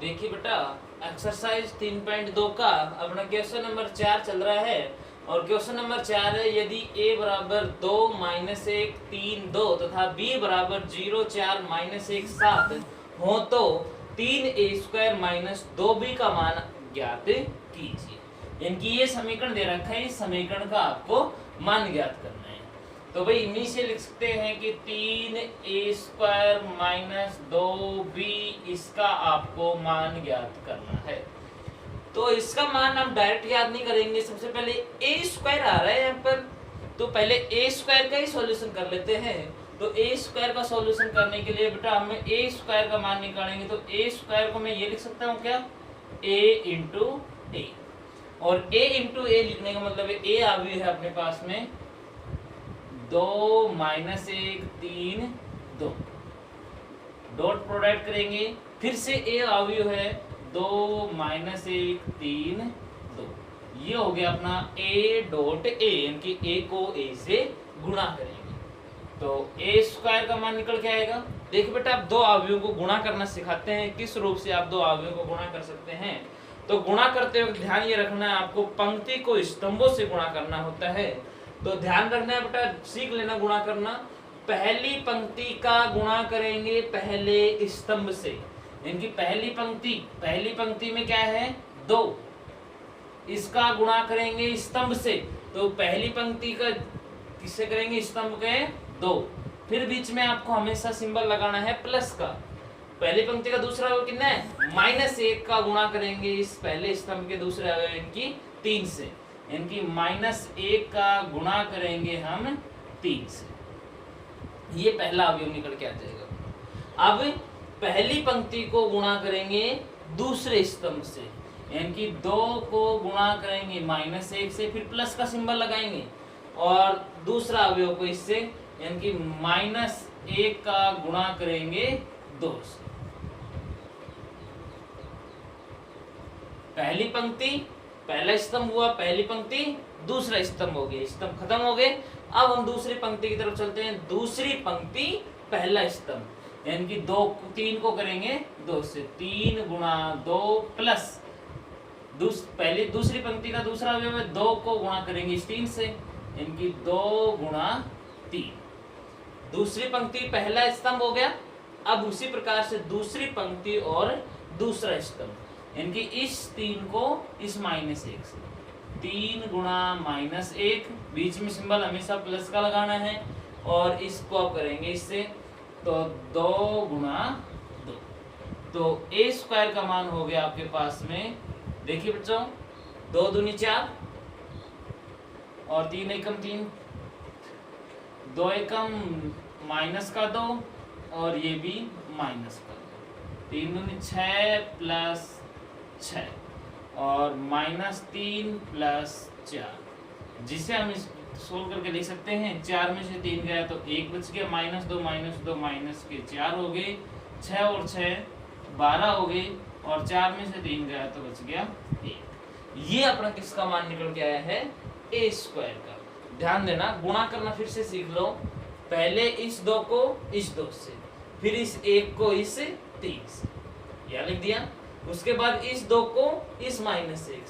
देखिए बेटा, एक्सरसाइज 3.2 का अपना क्वेश्चन नंबर 4 चल रहा है। और क्वेश्चन नंबर 4 है, यदि a बराबर 2 माइनस 1 3 2 तथा b बराबर 0 4 माइनस 1 7 हो तो 3a² माइनस 2b का मान ज्ञात कीजिए। इनकी ये समीकरण दे रखा है, इस समीकरण का आपको मान ज्ञात करना है। तो भाई इनिशियल लिख सकते हैं कि 3a² माइनस 2b इसका आपको मान ज्ञात करना है। तो इसका मान हम डायरेक्ट याद नहीं करेंगे, सबसे पहले a² आ रहा है यहाँ पर, तो पहले a² का ही सॉल्यूशन कर लेते हैं। तो a² का सॉल्यूशन करने के लिए बेटा हमें a² का मान निकालेंगे। तो a² को मैं ये लिख सकता हूँ क्या, a इंटू ए। और a इंटू ए लिखने का मतलब है a अवयव है अपने पास में 2 माइनस 1 3 2, डॉट प्रोडक्ट करेंगे, फिर से a अवयव है 2 माइनस 1 3 2। ये हो गया अपना a डॉट a, यानी a को a से गुणा करेंगे तो a² का मान निकल के आएगा। देखिए बेटा, आप दो अवयवों को गुणा करना सिखाते हैं, किस रूप से आप दो अवयवों को गुणा कर सकते हैं। तो गुणा करते वक्त ध्यान ये रखना है, आपको पंक्ति को स्तंभों से गुणा करना होता है। तो ध्यान रखना है बेटा, सीख लेना गुणा करना। पहली पंक्ति का गुणा करेंगे पहले स्तंभ से, इनकी पहली पंक्ति में क्या है 2, इसका गुणा करेंगे स्तंभ से। तो पहली पंक्ति का किससे करेंगे, स्तंभ के 2। फिर बीच में आपको हमेशा सिंबल लगाना है प्लस का। पहली पंक्ति का दूसरा अवयव कितना है -1 का गुणा करेंगे इस पहले स्तंभ के दूसरे अवयव इनकी 3 से, इनकी -1 का गुणा करेंगे हम 3 से। ये पहला अवयव निकल के आ जाएगा। अब पहली पंक्ति को गुणा करेंगे दूसरे स्तंभ से, यानी कि 2 को गुणा करेंगे -1 से, फिर प्लस का सिंबल लगाएंगे और दूसरा अवयव को इससे, यानी कि -1 का गुणा करेंगे 2 से। पहली पंक्ति पहला स्तंभ हुआ, पहली पंक्ति दूसरा स्तंभ हो गया, स्तंभ खत्म हो गए। अब हम दूसरी पंक्ति की तरफ चलते हैं। दूसरी पंक्ति पहला स्तंभ, यानी कि 3 को करेंगे 2 से, 3 गुणा 2 प्लस पहली दूसरी पंक्ति का दूसरा अवयव है 2 को गुणा करेंगे इस 3 से, यानी कि 2 गुणा 3। दूसरी पंक्ति पहला स्तंभ हो गया। अब उसी प्रकार से दूसरी पंक्ति और दूसरा स्तंभ, यानी कि इस 3 को इस -1 से, 3 गुणा -1, बीच में सिंबल हमेशा प्लस का लगाना है, और इसको आप करेंगे इससे, तो 2 गुणा 2। तो a² का मान हो गया आपके पास में, देखिए बच्चों, 2 दूनी 4 और 3 एकम 3, 2 एकम -2 और ये भी -2, 3 दूनी 6 प्लस 6 और -3 प्लस 4, जिसे हम इस सोल्व करके लिख सकते हैं। 4 में से 3 गया तो 1 बच गया, -2 -2 माइनस के 4 हो गए, 6 और 6 12 हो गए, और 4 में से 3 गया तो बच गया 1। ये अपना किसका मान निकल के आया है, a² का। ध्यान देना, गुणा करना फिर से सीख लो। पहले इस 2 को इस 2 से, फिर इस 1 को इस 3 से, यह लिख दिया। उसके बाद इस 2 को इस -1 से,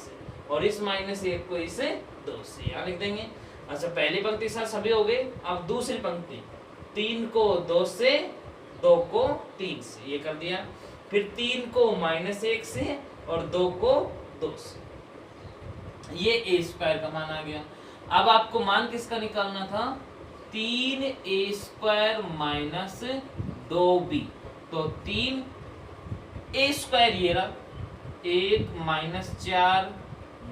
और इस -1 को इस 2 से, यहाँ लिख देंगे। अच्छा, पहली पंक्ति साथ सभी हो गए। अब दूसरी पंक्ति, 3 को 2 से, 2 को 3 से, ये कर दिया। फिर 3 को -1 से और 2 को 2 से, ये a² का मान आ गया। अब आपको मान किसका निकालना था, 3a² माइनस 2b। तो 3a² ये रहा, 1 -4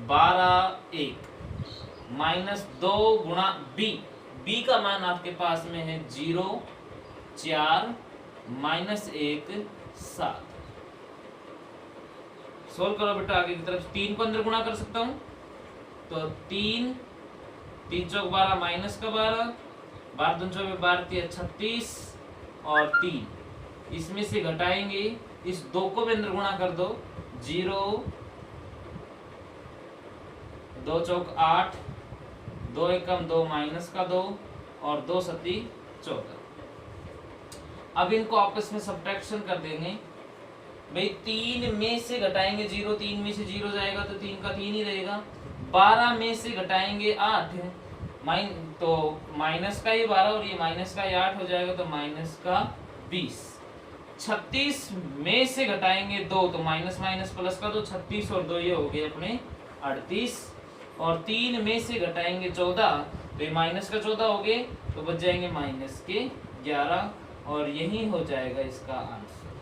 12 1 -2 गुणा b का मान आपके पास में है 0 4 -1 7। सोल्व करो बेटा आगे की तरफ। 3 को अंदर गुणा कर सकता हूं, तो 3 चौक 12 -12, 12 दूनी 24, 12 36 और 3, इसमें से घटाएंगे, इस 2 को भी अंदर गुणा कर दो, 0 2 चौक 8, 2 एकम 2 -2 और 2 सती 14। अब इनको आपस में सब्ट्रैक्शन कर देंगे, भाई 3 में से घटाएंगे 0, 3 में से 0 जाएगा तो 3 का 3 ही रहेगा। 12 में से घटाएंगे 8, तो माइनस का ये 12 और ये माइनस का ये 8 हो जाएगा तो माइनस का 20। 36 में से घटाएंगे 2 तो माइनस माइनस प्लस का, तो 36 और 2 ये हो गए अपने 38। और 3 में से घटाएंगे 14 तो ये माइनस का 14 हो गए, तो बच जाएंगे माइनस के 11 और यही हो जाएगा इसका आंसर।